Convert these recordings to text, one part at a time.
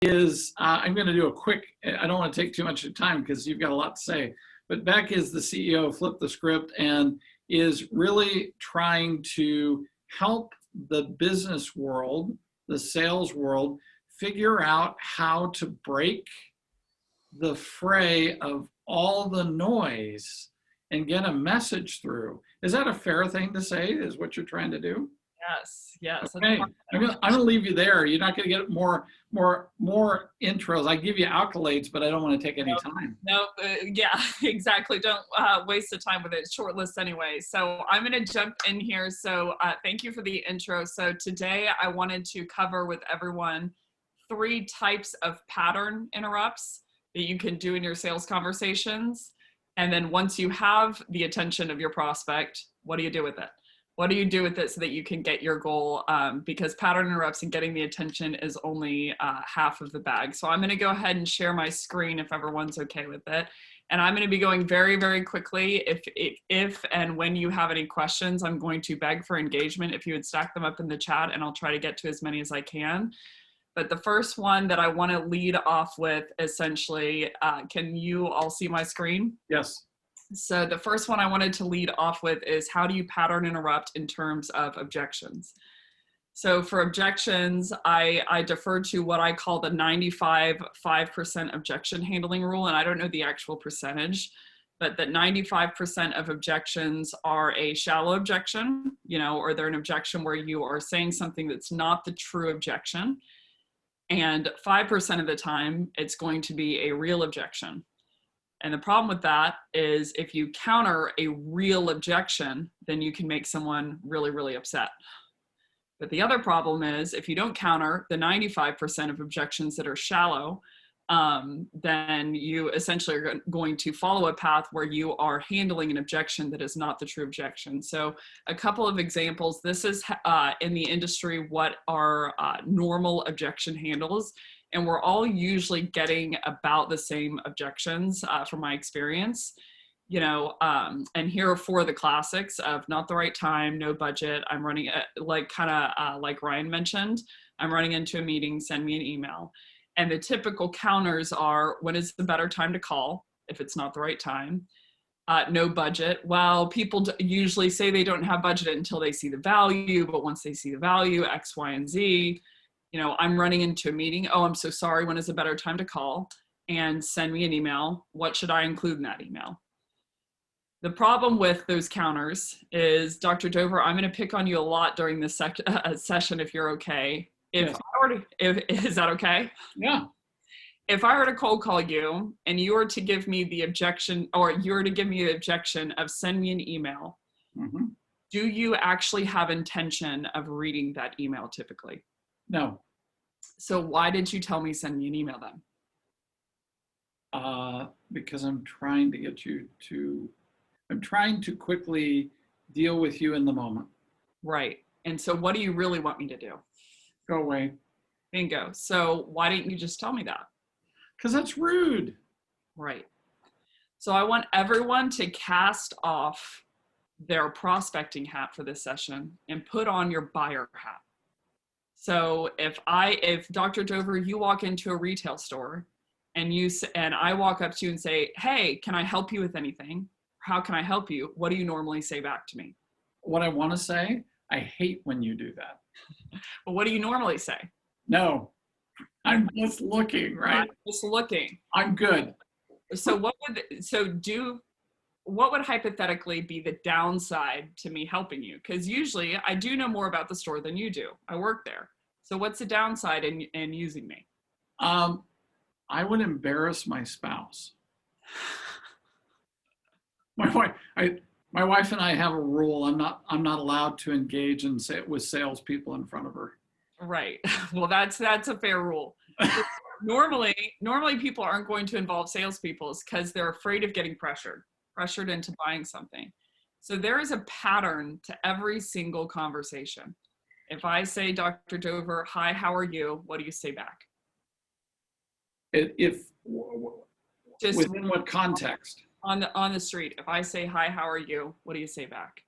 is, I'm going to do a quick, I don't want to take too much of your time because you've got a lot to say, but Becc is the CEO of Flip the Script and is really trying to help the business world, the sales world, figure out how to break the fray of all the noise and get a message through. Is that a fair thing to say, is what you're trying to do? Yes, yes. Okay, I'm gonna leave you there. You're not gonna get more intros. I give you accolades, but I don't want to take any time. No, yeah, exactly. Don't waste the time with it. Short list anyway. So I'm going to jump in here. So thank you for the intro. So today I wanted to cover with everyone 3 types of pattern interrupts that you can do in your sales conversations. And then once you have the attention of your prospect, what do you do with it? What do you do with it so that you can get your goal? Because pattern interrupts and getting the attention is only half of the bag. So I'm going to go ahead and share my screen if everyone's okay with it. And I'm going to be going very, very quickly. If and when you have any questions, I'm going to beg for engagement. If you would stack them up in the chat, and I'll try to get to as many as I can. But the first one that I want to lead off with, essentially, can you all see my screen? Yes. So the first one I wanted to lead off with is, how do you pattern interrupt in terms of objections? So for objections, I defer to what I call the 95% objection handling rule. And I don't know the actual percentage, but that 95% of objections are a shallow objection, or they're an objection where you are saying something that's not the true objection. And 5% of the time, it's going to be a real objection. And the problem with that is, if you counter a real objection, then you can make someone really, really upset. But the other problem is, if you don't counter the 95% of objections that are shallow, then you essentially are going to follow a path where you are handling an objection that is not the true objection. So a couple of examples. This is in the industry what are normal objection handles. And we're all usually getting about the same objections from my experience, and here are 4 of the classics of not the right time, no budget. I'm running, like Ryan mentioned, I'm running into a meeting, send me an email. And the typical counters are, when is the better time to call if it's not the right time? No budget. Well, people usually say they don't have budget until they see the value, but once they see the value, X, Y, and Z, I'm running into a meeting. Oh, I'm so sorry. When is a better time to call? And send me an email. What should I include in that email? The problem with those counters is, Dr. Dover, I'm going to pick on you a lot during this session if you're okay. Is that okay? Yeah. If I were to cold call you and you were to give me the objection, or you were to give me the objection of send me an email, do you actually have intention of reading that email typically? No. So why did you tell me send me an email then? Because I'm trying to get you to, I'm trying to quickly deal with you in the moment. Right. And so what do you really want me to do? Go away. Bingo. So why didn't you just tell me that? Because that's rude. Right. So I want everyone to cast off their prospecting hat for this session and put on your buyer hat. So if Dr. Dover, you walk into a retail store and I walk up to you and say, hey, can I help you with anything? How can I help you? What do you normally say back to me? What I want to say, I hate when you do that. Well, what do you normally say? No, I'm just looking, right? I'm just looking. I'm good. So what would hypothetically be the downside to me helping you? Because usually I do know more about the store than you do. I work there. So what's the downside in using me? I would embarrass my spouse. My wife and I have a rule. I'm not allowed to engage with salespeople in front of her. Right. Well, that's a fair rule. Normally people aren't going to involve salespeople because they're afraid of getting pressured into buying something. So there is a pattern to every single conversation. If I say, Dr. Dover, hi, how are you? What do you say back? Just within what context? On the street. If I say, hi, how are you? What do you say back?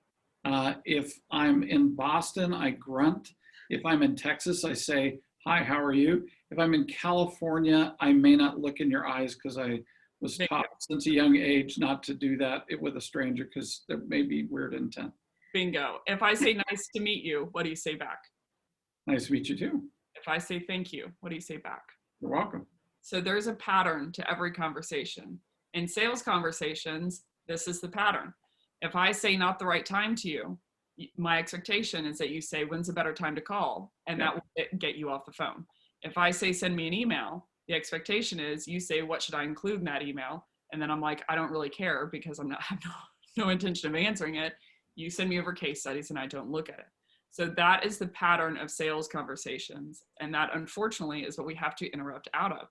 If I'm in Boston, I grunt. If I'm in Texas, I say, Hi, how are you? If I'm in California, I may not look in your eyes because I was Bingo. taught since a young age not to do that with a stranger because there may be weird intent. Bingo. If I say nice to meet you, what do you say back? Nice to meet you too. If I say thank you, what do you say back? You're welcome. So there's a pattern to every conversation. In sales conversations, this is the pattern. If I say not the right time to you, my expectation is that you say, when's a better time to call? And Yeah. that will get you off the phone. If I say, send me an email, the expectation is you say, what should I include in that email? And then I'm like, I don't really care because I have no intention of answering it. You send me over case studies and I don't look at it. So that is the pattern of sales conversations. And that unfortunately is what we have to interrupt out of.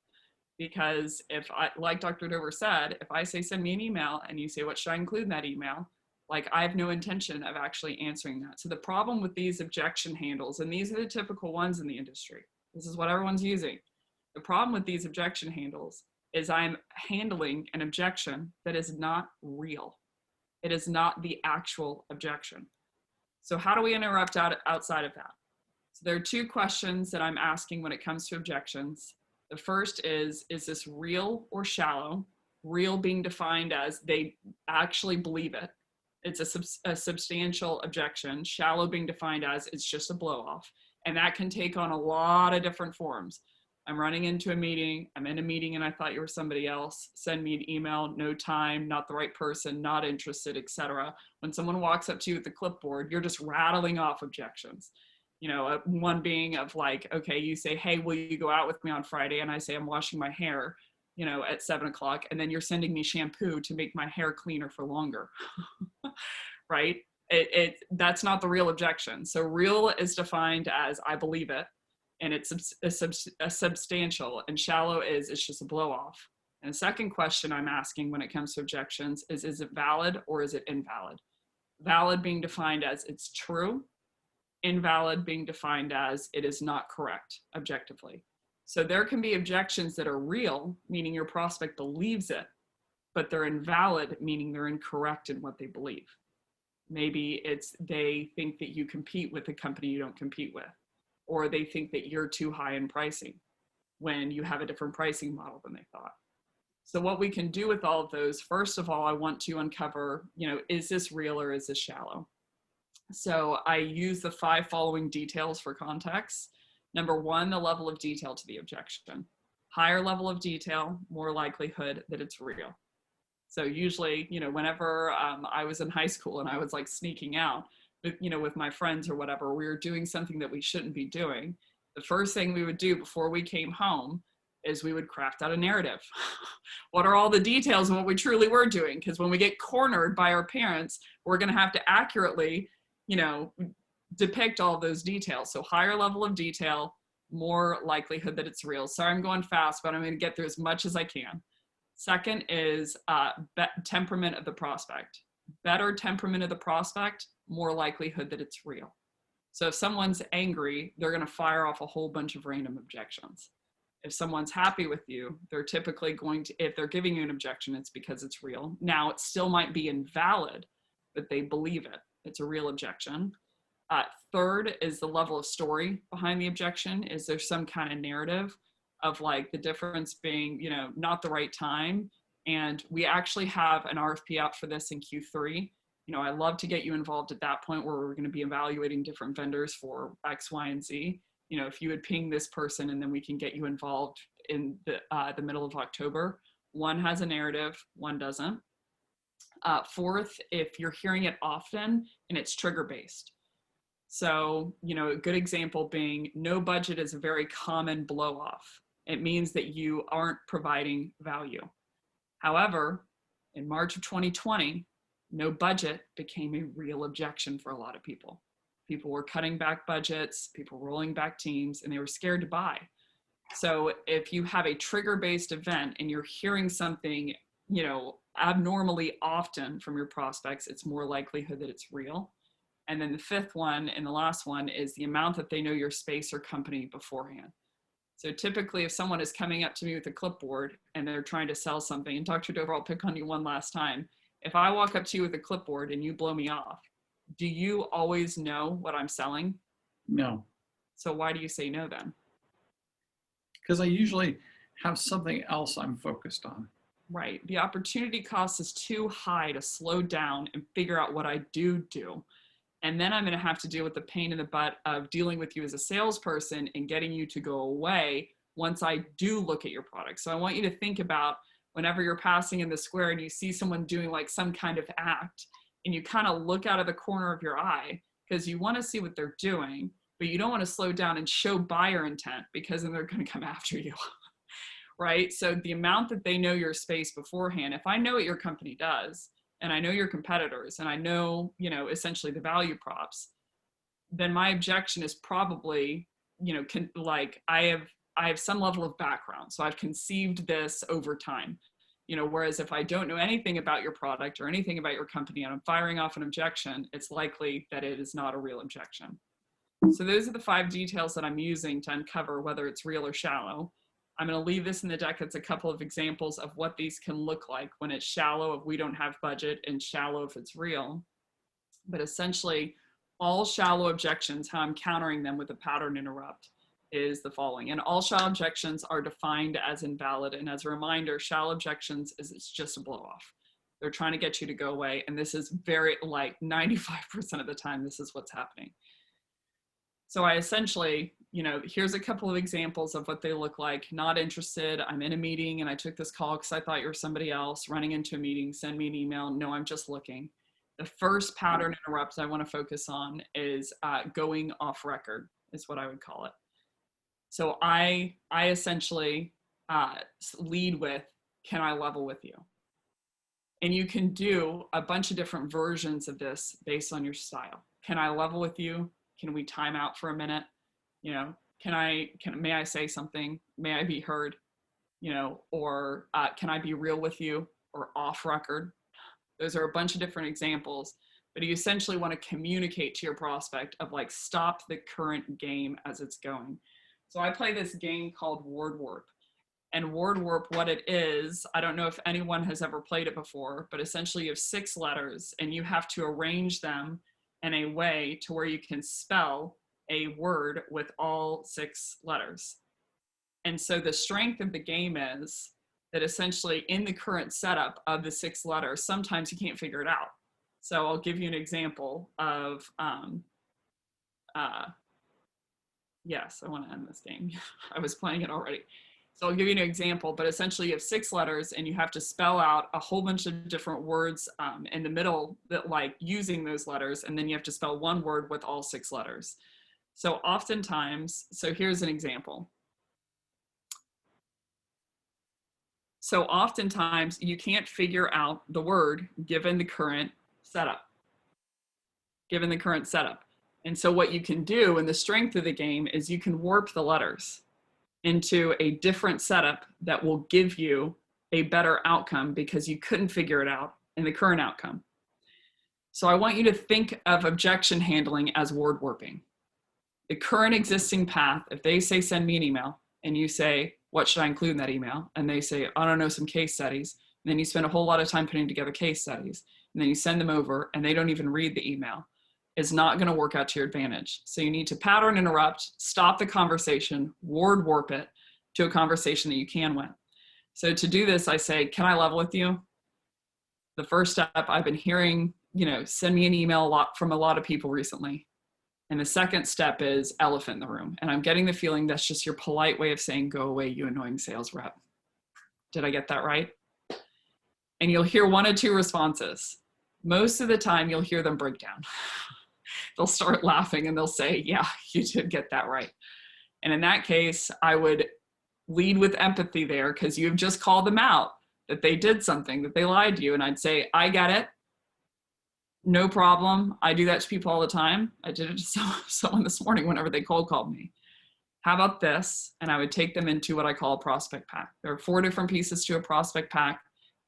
Because if I, like Dr. Dover said, if I say send me an email and you say, what should I include in that email? Like I have no intention of actually answering that. So the problem with these objection handles, and these are the typical ones in the industry, this is what everyone's using. The problem with these objection handles is I'm handling an objection that is not real. It is not the actual objection. So how do we interrupt outside of that? So there are two questions that I'm asking when it comes to objections. The first is this real or shallow? Real being defined as they actually believe it. It's a substantial objection. Shallow being defined as it's just a blow off. And that can take on a lot of different forms. I'm running into a meeting. I'm in a meeting and I thought you were somebody else. Send me an email, no time, not the right person, not interested, etc. When someone walks up to you with the clipboard, you're just rattling off objections. You know, one being of like, okay, you say, hey, will you go out with me on Friday? And I say, I'm washing my hair, you know, at 7 o'clock. And then you're sending me shampoo to make my hair cleaner for longer, right? That's not the real objection. So real is defined as I believe it, and it's a substantial, and shallow is it's just a blow off. And the second question I'm asking when it comes to objections is it valid or is it invalid? Valid being defined as it's true, invalid being defined as it is not correct objectively. So there can be objections that are real, meaning your prospect believes it, but they're invalid, meaning they're incorrect in what they believe. Maybe it's they think that you compete with a company you don't compete with, or they think that you're too high in pricing when you have a different pricing model than they thought. So what we can do with all of those, first of all, I want to uncover, you know, is this real or is this shallow? So I use the 5 following details for context. Number 1, the level of detail to the objection. Higher level of detail, more likelihood that it's real. So usually, you know, whenever I was in high school and I was like sneaking out, you know, with my friends or whatever, we were doing something that we shouldn't be doing. The first thing we would do before we came home is we would craft out a narrative. What are all the details of what we truly were doing? Because when we get cornered by our parents, we're going to have to accurately, you know, depict all those details. So higher level of detail, more likelihood that it's real. Sorry, I'm going fast, but I'm going to get through as much as I can. Second is temperament of the prospect. Better temperament of the prospect, more likelihood that it's real. So if someone's angry, they're going to fire off a whole bunch of random objections. If someone's happy with you, they're typically going to, if they're giving you an objection, it's because it's real. Now, it still might be invalid, but they believe it. It's a real objection. Third is the level of story behind the objection. Is there some kind of narrative of like the difference being, you know, not the right time? And we actually have an RFP out for this in Q3. You know, I love to get you involved at that point where we're going to be evaluating different vendors for X, Y, and Z. You know, if you would ping this person and then we can get you involved in the middle of October. One has a narrative, one doesn't. Fourth, if you're hearing it often and it's trigger based. So, you know, a good example being no budget is a very common blow off. It means that you aren't providing value. However, in March of 2020, no budget became a real objection for a lot of people. People were cutting back budgets, people rolling back teams, and they were scared to buy. So if you have a trigger-based event and you're hearing something, you know, abnormally often from your prospects, it's more likelihood that it's real. And then the fifth one and the last one is the amount that they know your space or company beforehand. So typically if someone is coming up to me with a clipboard and they're trying to sell something, and Dr. Dover, I'll pick on you one last time. If I walk up to you with a clipboard and you blow me off, do you always know what I'm selling? No. So why do you say no then? because I usually have something else I'm focused on. Right. The opportunity cost is too high to slow down and figure out what I do. And then I'm going to have to deal with the pain in the butt of dealing with you as a salesperson and getting you to go away once I do look at your product. So I want you to think about whenever you're passing in the square and you see someone doing like some kind of act, and you kind of look out of the corner of your eye because you want to see what they're doing, but you don't want to slow down and show buyer intent because then they're going to come after you. Right? So the amount that they know your space beforehand, if I know what your company does, and I know your competitors, and I know, essentially the value props, then my objection is probably, I have some level of background. So I've conceived this over time, whereas if I don't know anything about your product or anything about your company and I'm firing off an objection, it's likely that it is not a real objection. So those are the 5 details that I'm using to uncover whether it's real or shallow. I'm going to leave this in the deck. It's a couple of examples of what these can look like when it's shallow if we don't have budget and shallow if it's real. But essentially, all shallow objections, how I'm countering them with a pattern interrupt is the following. And all shallow objections are defined as invalid. And as a reminder, shallow objections is it's just a blow off. They're trying to get you to go away. And this is very, like 95% of the time, this is what's happening. So I essentially, here's a couple of examples of what they look like. Not interested, I'm in a meeting and I took this call because I thought you were somebody else. Running into a meeting, send me an email. No, I'm just looking. The first pattern interrupt I want to focus on is going off record, is what I would call it. So I essentially lead with, can I level with you? And you can do a bunch of different versions of this based on your style. Can I level with you? Can we time out for a minute? May I say something? May I be heard? Or can I be real with you, or off record? Those are a bunch of different examples, but you essentially want to communicate to your prospect of like, stop the current game as it's going. So I play this game called Word Warp. And Word Warp, what it is, I don't know if anyone has ever played it before, but essentially you have 6 letters and you have to arrange them in a way to where you can spell a word with all 6 letters. And so the strength of the game is that essentially in the current setup of the 6 letters, sometimes you can't figure it out. So I'll give you an example of, yes, I want to end this game. I was playing it already. So I'll give you an example, but essentially you have 6 letters and you have to spell out a whole bunch of different words in the middle that like using those letters, and then you have to spell one word with all 6 letters. So oftentimes, so here's an example. So oftentimes you can't figure out the word given the current setup. And so what you can do, and the strength of the game, is you can warp the letters into a different setup that will give you a better outcome because you couldn't figure it out in the current outcome. So I want you to think of objection handling as word warping. The current existing path, if they say, send me an email, and you say, what should I include in that email? And they say, I don't know, some case studies. And then you spend a whole lot of time putting together case studies. And then you send them over and they don't even read the email. It's not going to work out to your advantage. So you need to pattern interrupt, stop the conversation, word warp it to a conversation that you can win. So to do this, I say, can I level with you? The first step, I've been hearing, send me an email from a lot of people recently. And the second step is elephant in the room. And I'm getting the feeling that's just your polite way of saying, go away, you annoying sales rep. Did I get that right? And you'll hear 1 of 2 responses. Most of the time, you'll hear them break down. They'll start laughing and they'll say, yeah, you did get that right. And in that case, I would lead with empathy there because you've just called them out that they did something, that they lied to you. And I'd say, I get it. No problem. I do that to people all the time. I did it to someone this morning whenever they cold called me. How about this? And I would take them into what I call a prospect pack. There are 4 different pieces to a prospect pack: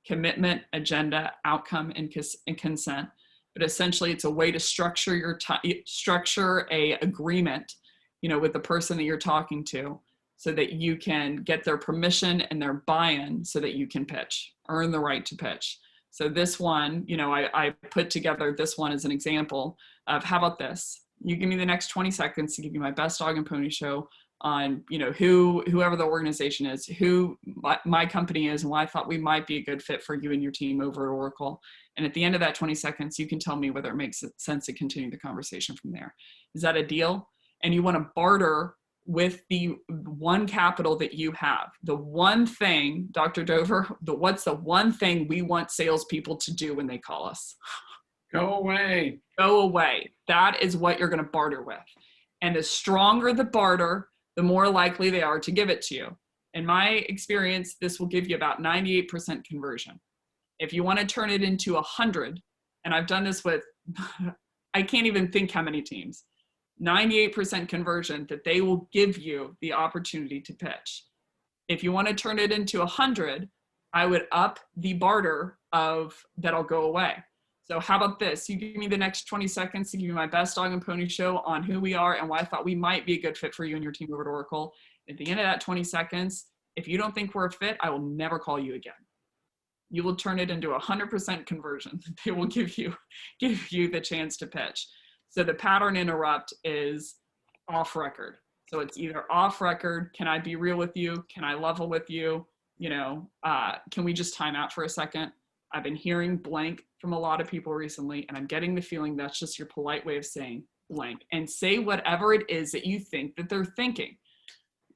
commitment, agenda, outcome, and consent. But essentially it's a way to structure structure a agreement, with the person that you're talking to so that you can get their permission and their buy-in so that you can pitch, earn the right to pitch. So this one, I put together this one as an example of, how about this? You give me the next 20 seconds to give you my best dog and pony show you know, whoever the organization is, who my company is, and why I thought we might be a good fit for you and your team over at Oracle. And at the end of that 20 seconds, you can tell me whether it makes sense to continue the conversation from there. Is that a deal? And you want to barter with the one capital that you have. The one thing, Dr. Dover, what's the one thing we want salespeople to do when they call us? Go away. Go away. That is what you're going to barter with. And the stronger the barter, the more likely they are to give it to you. In my experience, this will give you about 98% conversion. If you want to turn it into 100, and I've done this with, I can't even think how many teams, 98% conversion that they will give you the opportunity to pitch. If you want to turn it into 100, I would up the barter of that'll go away. So how about this? You give me the next 20 seconds to give you my best dog and pony show on who we are and why I thought we might be a good fit for you and your team over at Oracle. At the end of that 20 seconds, if you don't think we're a fit, I will never call you again. You will turn it into 100% conversion. They will give you the chance to pitch. So the pattern interrupt is off record. So it's either off record, can I be real with you? Can I level with you? You know, can we just time out for a second? I've been hearing blank from a lot of people recently, and I'm getting the feeling that's just your polite way of saying blank. And say whatever it is that you think that they're thinking.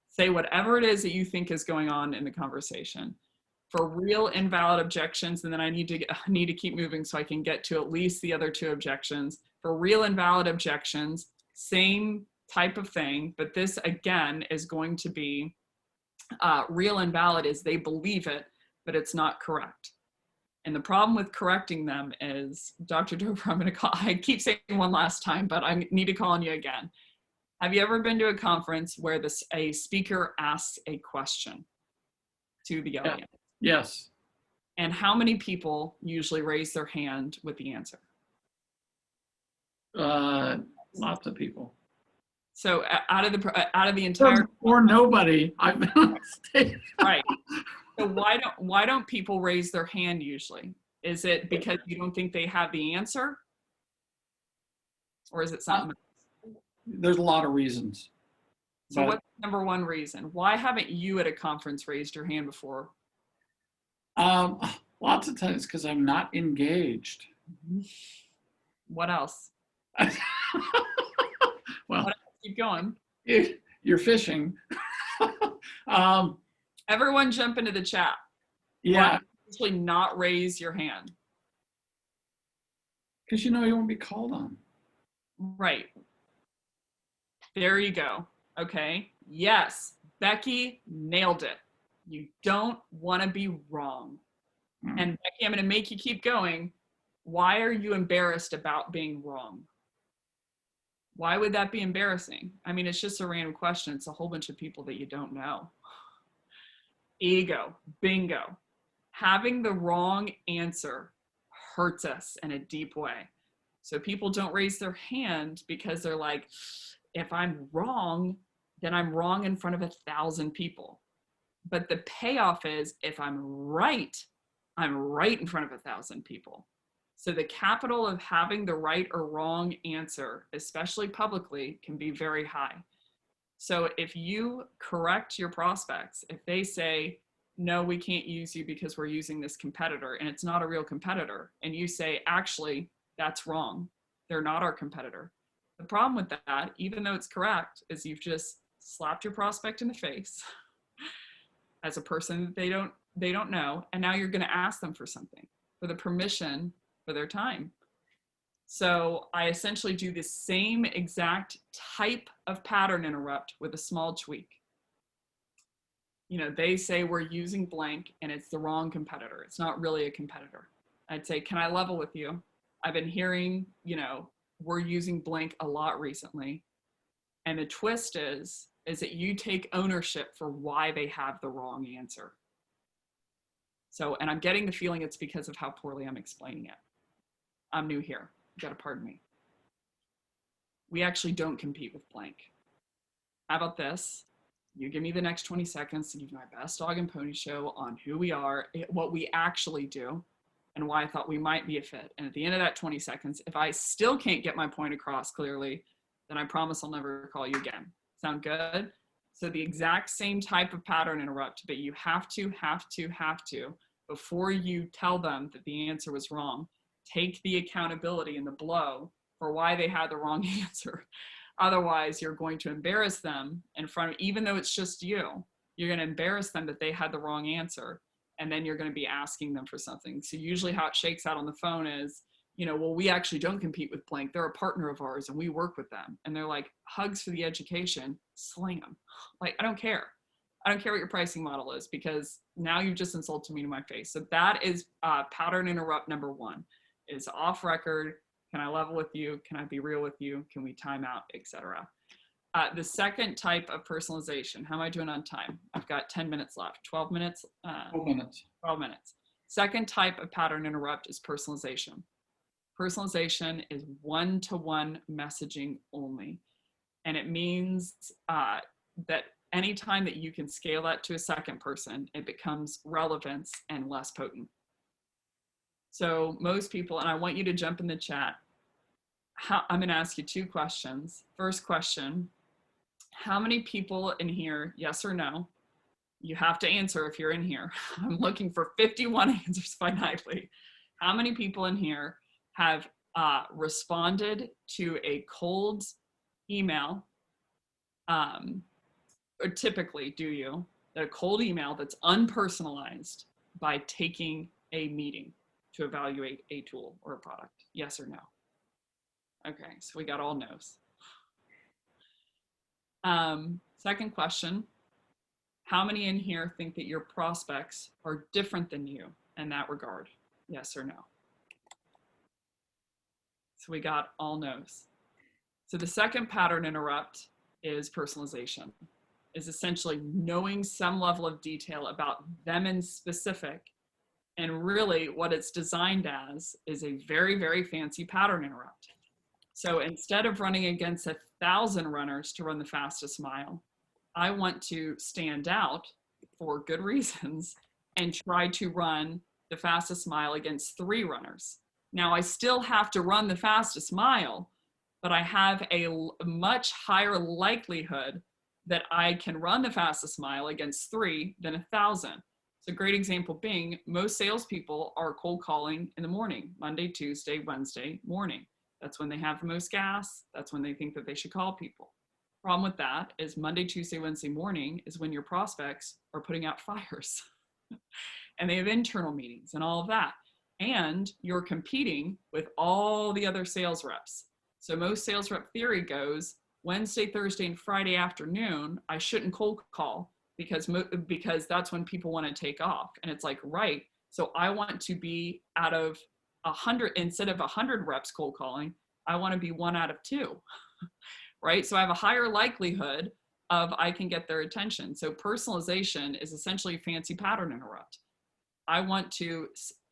Say whatever it is that you think is going on in the conversation. For real invalid objections, and then I need to keep moving so I can get to at least the other two objections. For real invalid objections, same type of thing, but this again is going to be real invalid is they believe it, but it's not correct. And the problem with correcting them is, Dr. Dover, I keep saying one last time, but I need to call on you again. Have you ever been to a conference where a speaker asks a question to the audience? Yes. And how many people usually raise their hand with the answer? Lots of people. So out of the entire or nobody. I've been on stage. Right. So why don't people raise their hand usually? Is it because you don't think they have the answer? Or is it something else? There's a lot of reasons. So what's the number one reason? Why haven't you at a conference raised your hand before? Lots of times because I'm not engaged. What else? Well, what else? Keep going. You're fishing. Everyone jump into the chat. Yeah. Usually not raise your hand. Because you know you won't be called on. Right. There you go. Okay. Yes. Becky nailed it. You don't want to be wrong. And Becky, I'm going to make you keep going. Why are you embarrassed about being wrong? Why would that be embarrassing? I mean, it's just a random question. It's a whole bunch of people that you don't know. Ego, bingo. Having the wrong answer hurts us in a deep way. So people don't raise their hand because they're like, if I'm wrong, then I'm wrong in front of 1,000 people. But the payoff is if I'm right in front of 1,000 people. So the capital of having the right or wrong answer, especially publicly, can be very high. So if you correct your prospects, if they say, no, we can't use you because we're using this competitor and it's not a real competitor, and you say, actually, that's wrong. They're not our competitor. The problem with that, even though it's correct, is you've just slapped your prospect in the face as a person that they don't know, and now you're going to ask them for something, for the permission for their time. So I essentially do the same exact type of pattern interrupt with a small tweak. You know, they say we're using blank and it's the wrong competitor. It's not really a competitor. I'd say, can I level with you? I've been hearing, you know, we're using blank a lot recently. And the twist is that you take ownership for why they have the wrong answer. So, and I'm getting the feeling it's because of how poorly I'm explaining it. I'm new here. You gotta pardon me. We actually don't compete with blank. How about this? You give me the next 20 seconds to give you my best dog and pony show on who we are, what we actually do, and why I thought we might be a fit. And at the end of that 20 seconds, if I still can't get my point across clearly, then I promise I'll never call you again. Sound good? So the exact same type of pattern interrupt, but you have to, before you tell them that the answer was wrong, take the accountability and the blow for why they had the wrong answer. Otherwise, you're going to embarrass them in front of, even though it's just you, you're going to embarrass them that they had the wrong answer. And then you're going to be asking them for something. So usually how it shakes out on the phone is, you know, well, we actually don't compete with Blank. They're a partner of ours and we work with them. And they're like, hugs for the education, sling them. Like, I don't care. I don't care what your pricing model is, because now you've just insulted me to my face. So that is pattern interrupt number one, is off record. Can I level with you? Can I be real with you? Can we time out, etc. The second type of personalization, how am I doing on time? I've got 10 minutes left, 12 minutes? 12 minutes. 12 minutes. Second type of pattern interrupt is personalization. Personalization is one-to-one messaging only. And it means that anytime that you can scale that to a second person, it becomes relevance and less potent. So most people, and I want you to jump in the chat, I'm going to ask you two questions. First question, how many people in here, yes or no? You have to answer if you're in here. I'm looking for 51 answers finitely. How many people in here have responded to a cold email, or typically do you, a cold email that's unpersonalized by taking a meeting to evaluate a tool or a product? Yes or no? Okay, so we got all no's. Second question, how many in here think that your prospects are different than you in that regard? Yes or no? So we got all no's. So the second pattern interrupt is personalization, is essentially knowing some level of detail about them in specific. And really what it's designed as is a very, very fancy pattern interrupt. So instead of running against 1,000 runners to run the fastest mile, I want to stand out for good reasons and try to run the fastest mile against 3 runners. Now I still have to run the fastest mile, but I have a much higher likelihood that I can run the fastest mile against 3 than 1,000. So a great example being, most salespeople are cold calling in the morning, Monday, Tuesday, Wednesday morning. That's when they have the most gas. That's when they think that they should call people. Problem with that is Monday, Tuesday, Wednesday morning is when your prospects are putting out fires and they have internal meetings and all of that. And you're competing with all the other sales reps. So most sales rep theory goes Wednesday, Thursday, and Friday afternoon, I shouldn't cold call because that's when people want to take off. And it's like, right. So I want to be out of 100, instead of 100 reps cold calling, I want to be 1 out of 2, right? So I have a higher likelihood of I can get their attention. So personalization is essentially a fancy pattern interrupt. I want to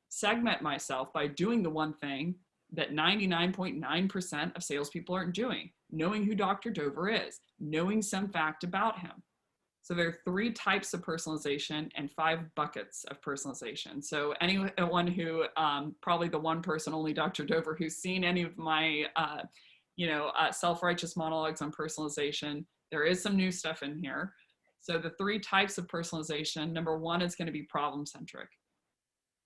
segment myself by doing the one thing that 99.9% of salespeople aren't doing, knowing who Dr. Dover is, knowing some fact about him. So there are 3 types of personalization and 5 buckets of personalization. So anyone who, probably the one person, only Dr. Dover, who's seen any of my, self-righteous monologues on personalization, there is some new stuff in here. So the 3 types of personalization, number 1 is going to be problem-centric.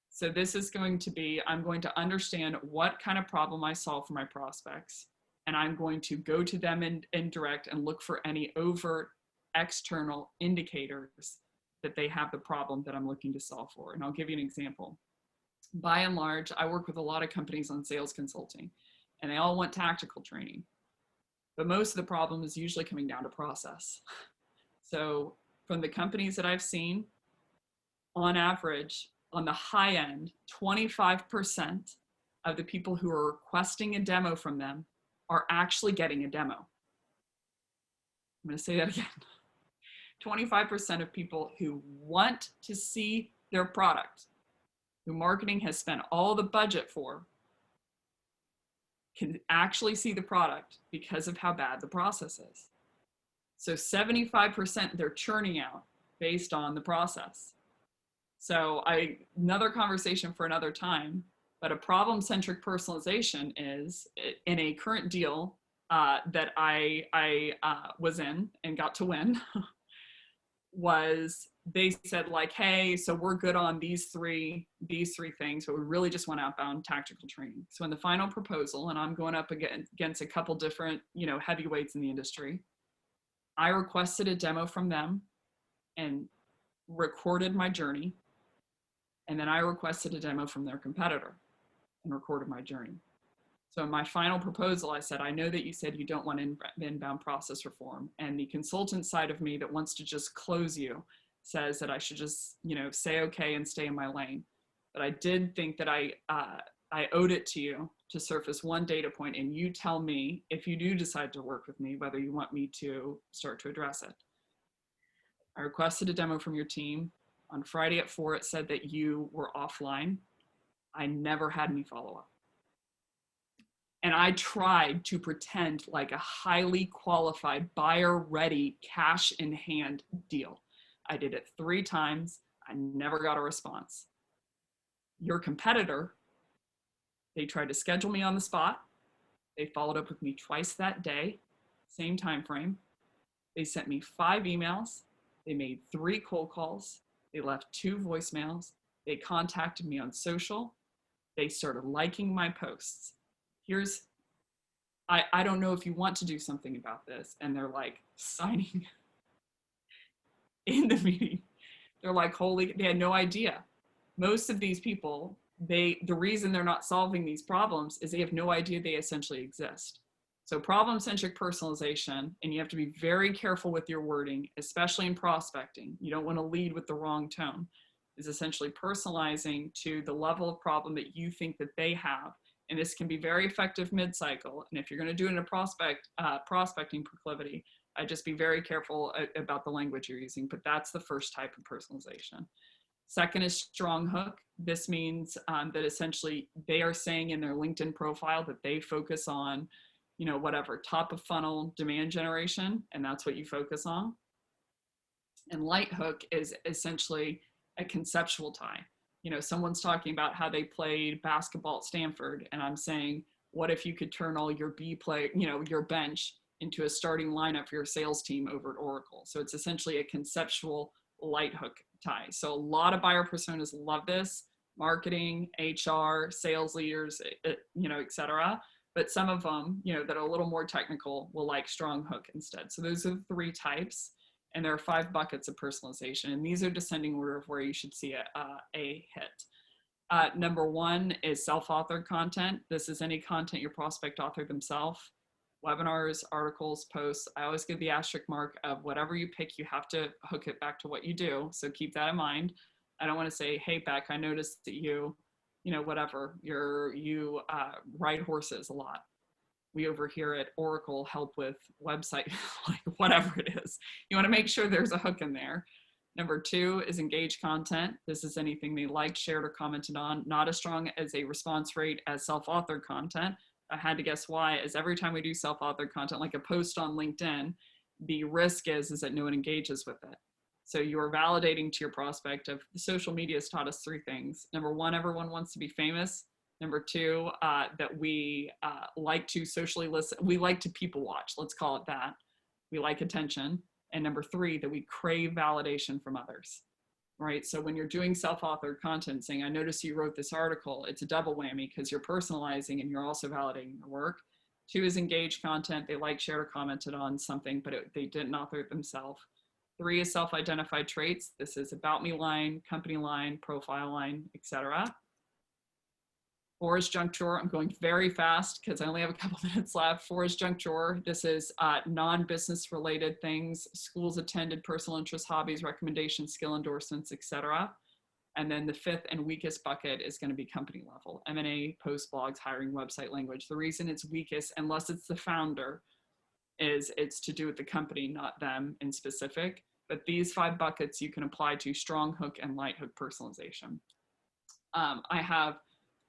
So this is going to be, I'm going to understand what kind of problem I solve for my prospects, and I'm going to go to them in direct and look for any overt external indicators that they have the problem that I'm looking to solve for. And I'll give you an example. By and large, I work with a lot of companies on sales consulting, and they all want tactical training. But most of the problem is usually coming down to process. So from the companies that I've seen, on average, on the high end, 25% of the people who are requesting a demo from them are actually getting a demo. I'm going to say that again. 25% of people who want to see their product, who marketing has spent all the budget for, can actually see the product because of how bad the process is. So 75% they're churning out based on the process. So another conversation for another time, but a problem-centric personalization is in a current deal that I was in and got to win. was they said like, hey, so we're good on these three things, but we really just want outbound tactical training. So in the final proposal, and I'm going up against a couple different, heavyweights in the industry, I requested a demo from them and recorded my journey. And then I requested a demo from their competitor and recorded my journey. So in my final proposal, I said, I know that you said you don't want inbound process reform. And the consultant side of me that wants to just close you says that I should just, say okay and stay in my lane. But I did think that I owed it to you to surface one data point, and you tell me if you do decide to work with me, whether you want me to start to address it. I requested a demo from your team. On Friday at 4, it said that you were offline. I never had any follow-up. And I tried to pretend like a highly qualified, buyer-ready, cash-in-hand deal. I did it 3 times. I never got a response. Your competitor, they tried to schedule me on the spot. They followed up with me twice that day, same time frame. They sent me 5 emails. They made 3 cold calls. They left 2 voicemails. They contacted me on social. They started liking my posts. I don't know if you want to do something about this. And they're like signing in the meeting. They're like, they had no idea. Most of these people, the reason they're not solving these problems is they have no idea they essentially exist. So problem-centric personalization, and you have to be very careful with your wording, especially in prospecting. You don't want to lead with the wrong tone. Is essentially personalizing to the level of problem that you think that they have. And this can be very effective mid-cycle. And if you're going to do it in a prospecting proclivity, I'd just be very careful about the language you're using. But that's the first type of personalization. Second is strong hook. This means that essentially they are saying in their LinkedIn profile that they focus on, whatever, top of funnel demand generation, and that's what you focus on. And light hook is essentially a conceptual tie. Someone's talking about how they played basketball at Stanford, and I'm saying, what if you could turn all your your bench into a starting lineup for your sales team over at Oracle? So it's essentially a conceptual light hook tie. So a lot of buyer personas love this: marketing, HR, sales leaders, et cetera. But some of them, that are a little more technical will like strong hook instead. So those are the 3 types. And there are 5 buckets of personalization. And these are descending order of where you should see a hit. Number 1 is self-authored content. This is any content your prospect authored themselves. Webinars, articles, posts. I always give the asterisk mark of whatever you pick, you have to hook it back to what you do. So keep that in mind. I don't want to say, hey, Becc, I noticed that you ride horses a lot. We over here at Oracle help with website, like whatever it is. You want to make sure there's a hook in there. Number 2 is engaged content. This is anything they liked, shared, or commented on. Not as strong as a response rate as self-authored content. I had to guess why, is every time we do self-authored content, like a post on LinkedIn, the risk is that no one engages with it. So you're validating to your prospect of the social media has taught us 3 things. Number 1, everyone wants to be famous. Number 2, that we like to socially listen. We like to people watch, let's call it that. We like attention. And number 3, that we crave validation from others, right? So when you're doing self-authored content saying, I noticed you wrote this article, it's a double whammy because you're personalizing and you're also validating your work. 2 is engaged content. They liked, shared, or commented on something, but they didn't author it themselves. 3 is self-identified traits. This is about me line, company line, profile line, etc. 4 is junk drawer. I'm going very fast because I only have a couple minutes left. 4 is junk drawer. This is non-business related things: schools attended, personal interests, hobbies, recommendations, skill endorsements, etc. And then the 5th and weakest bucket is going to be company level: M&A, post, blogs, hiring, website, language. The reason it's weakest, unless it's the founder, is it's to do with the company, not them in specific. But these 5 buckets you can apply to strong hook and light hook personalization. I have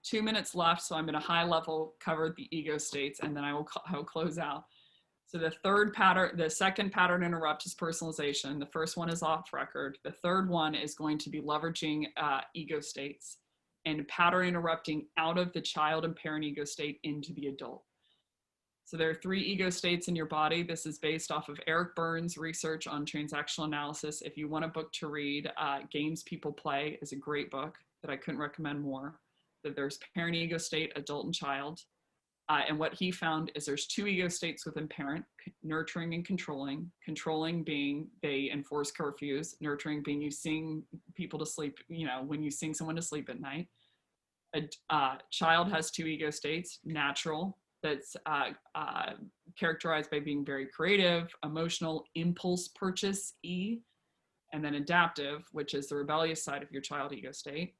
2 minutes left, so I'm going to high level cover the ego states, and then I will close out. So the second pattern interrupt is personalization. The first one is off record. The third one is going to be leveraging ego states and pattern interrupting out of the child and parent ego state into the adult. So there are 3 ego states in your body. This is based off of Eric Burns' research on transactional analysis. If you want a book to read, Games People Play is a great book that I couldn't recommend more. That there's parent ego state, adult and child. And what he found is there's 2 ego states within parent, nurturing and controlling. Controlling being they enforce curfews, nurturing being you sing people to sleep, you know, when you sing someone to sleep at night. A child has 2 ego states, natural, that's characterized by being very creative, emotional, impulse purchase, E, and then adaptive, which is the rebellious side of your child ego state.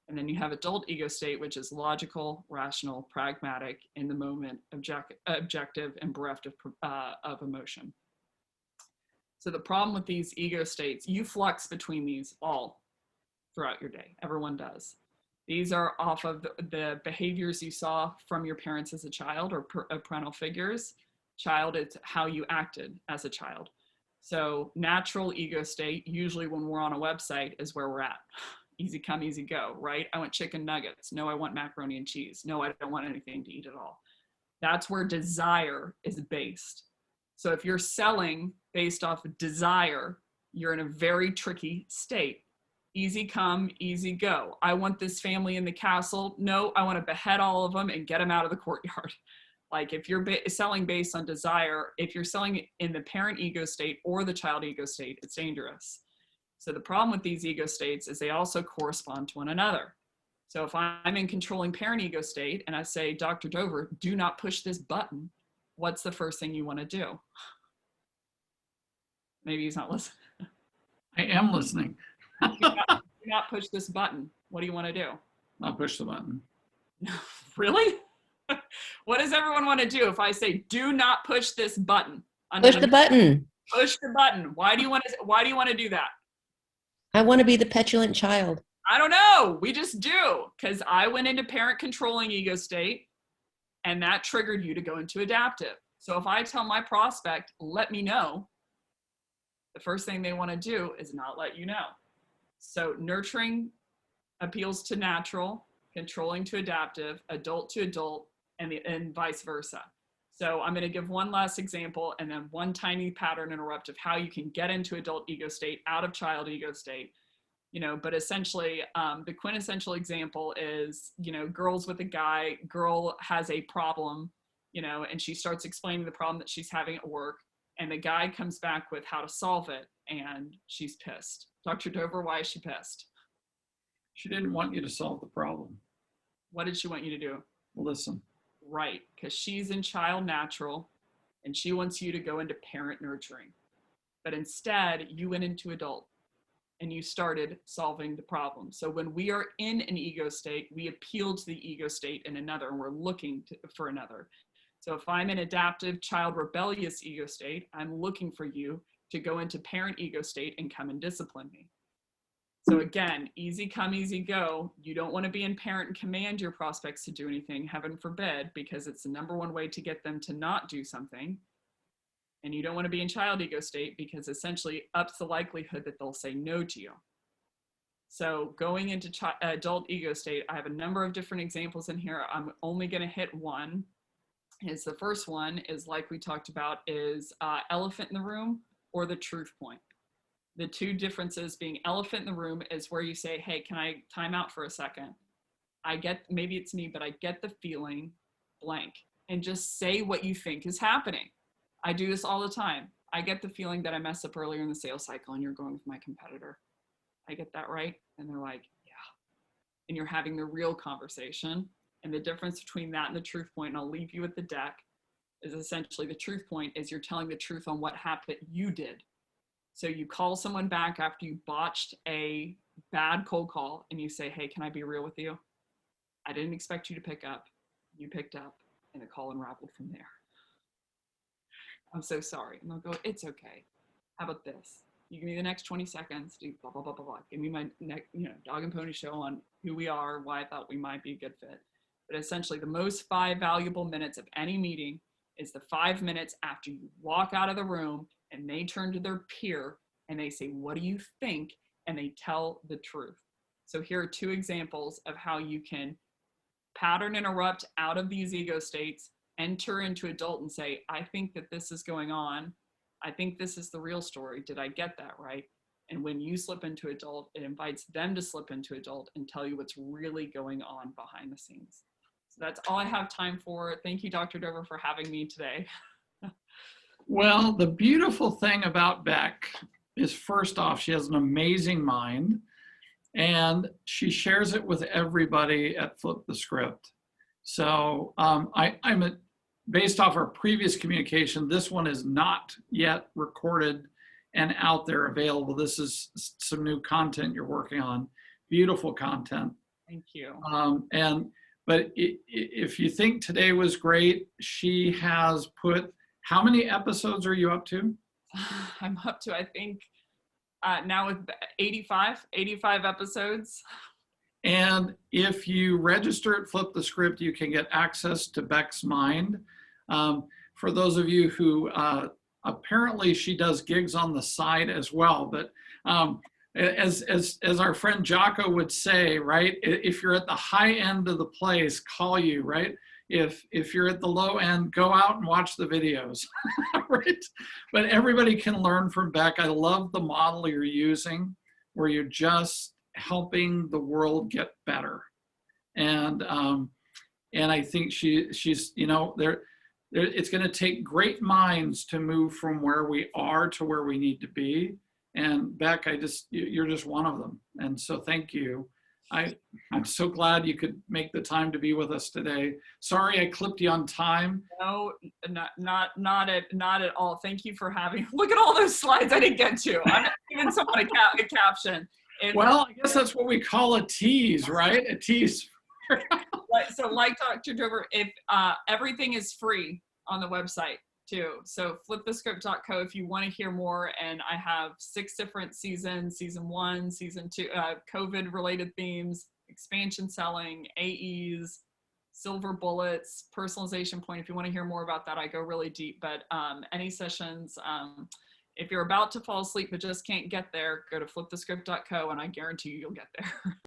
And then you have adult ego state, which is logical, rational, pragmatic, in the moment, objective, and bereft of emotion. So the problem with these ego states, you flux between these all throughout your day. Everyone does. These are off of the behaviors you saw from your parents as a child or parental figures. Child, it's how you acted as a child. So natural ego state, usually when we're on a website, is where we're at. Easy come, easy go, right? I want chicken nuggets. No, I want macaroni and cheese. No, I don't want anything to eat at all. That's where desire is based. So if you're selling based off of desire, you're in a very tricky state. Easy come, easy go. I want this family in the castle. No, I want to behead all of them and get them out of the courtyard. Like if you're selling based on desire, if you're selling in the parent ego state or the child ego state, it's dangerous. So the problem with these ego states is they also correspond to one another. So if I'm in controlling parent ego state and I say, Dr. Dover, do not push this button, what's the first thing you want to do? Maybe he's not listening. I am listening. Do not push this button. What do you want to do? I'll push the button. Really? What does everyone want to do if I say, do not push this button? Push the button. Push the button. Why do you want to do that? I want to be the petulant child. I don't know. We just do, because I went into parent controlling ego state and that triggered you to go into adaptive. So if I tell my prospect, let me know, the first thing they want to do is not let you know. So nurturing appeals to natural, controlling to adaptive, adult to adult, and vice versa. So I'm going to give one last example and then one tiny pattern interrupt of how you can get into adult ego state out of child ego state. You know, but essentially the quintessential example is, you know, girls with a guy, girl has a problem, you know, and she starts explaining the problem that she's having at work, and the guy comes back with how to solve it, and she's pissed. Dr. Dover, why is she pissed? She didn't want you to solve the problem. What did she want you to do? Listen. Right, because she's in child natural, and she wants you to go into parent nurturing. But instead, you went into adult, and you started solving the problem. So when we are in an ego state, we appeal to the ego state in another, and we're looking for another. So if I'm in adaptive child rebellious ego state, I'm looking for you to go into parent ego state and come and discipline me. So again, easy come, easy go. You don't want to be in parent and command your prospects to do anything, heaven forbid, because it's the #1 way to get them to not do something. And you don't want to be in child ego state because essentially ups the likelihood that they'll say no to you. So going into adult ego state, I have a number of different examples in here. I'm only going to hit one. Is the first one is, like we talked about, is elephant in the room or the truth point. The two differences being elephant in the room is where you say, hey, can I time out for a second? I get, maybe it's me, but I get the feeling blank, and just say what you think is happening. I do this all the time. I get the feeling that I messed up earlier in the sales cycle and you're going with my competitor. I get that right? And they're like, yeah. And you're having the real conversation. And the difference between that and the truth point, and I'll leave you with the deck, is essentially the truth point is you're telling the truth on what happened you did. So you call someone back after you botched a bad cold call and you say, hey, can I be real with you? I didn't expect you to pick up. You picked up, and the call unraveled from there. I'm so sorry. And they'll go, it's okay. How about this? You give me the next 20 seconds, do blah, blah, blah, blah, blah. Give me my dog and pony show on who we are, why I thought we might be a good fit. But essentially the most 5 valuable minutes of any meeting is the 5 minutes after you walk out of the room and they turn to their peer and they say, what do you think? And they tell the truth. So here are 2 examples of how you can pattern interrupt out of these ego states enter into adult and say, I think that this is going on. I think this is the real story. Did I get that right? And when you slip into adult, it invites them to slip into adult and tell you what's really going on behind the scenes. So that's all I have time for. Thank you, Dr. Dover, for having me today. Well, the beautiful thing about Becc is, first off, she has an amazing mind, and she shares it with everybody at Flip the Script. So based off our previous communication, this one is not yet recorded and out there available. This is some new content you're working on. Beautiful content. Thank you. But if you think today was great, she has put, how many episodes are you up to? I'm up to, I think, now with 85 episodes. And if you register at Flip the Script, you can get access to Beck's mind. For those of you who, apparently she does gigs on the side as well, but as our friend Jocko would say, right, if you're at the high end of the place, call you, right? If you're at the low end, go out and watch the videos, right? But everybody can learn from Becc. I love the model you're using, where you're just helping the world get better. And I think she's, you know, it's going to take great minds to move from where we are to where we need to be. And Becc, you're just one of them. And so thank you. I'm so glad you could make the time to be with us today. Sorry I clipped you on time. No, not at all. Thank you for having. Look at all those slides I didn't get to. I'm giving someone a caption. Well, I guess that's what we call a tease, right? A tease. So like Dr. Dover, if everything is free on the website too. So flipthescript.co if you want to hear more. And I have 6 different seasons, season 1, season 2, COVID related themes, expansion selling, AEs, silver bullets, personalization point. If you want to hear more about that, I go really deep, but any sessions, if you're about to fall asleep but just can't get there, go to flipthescript.co and I guarantee you'll get there.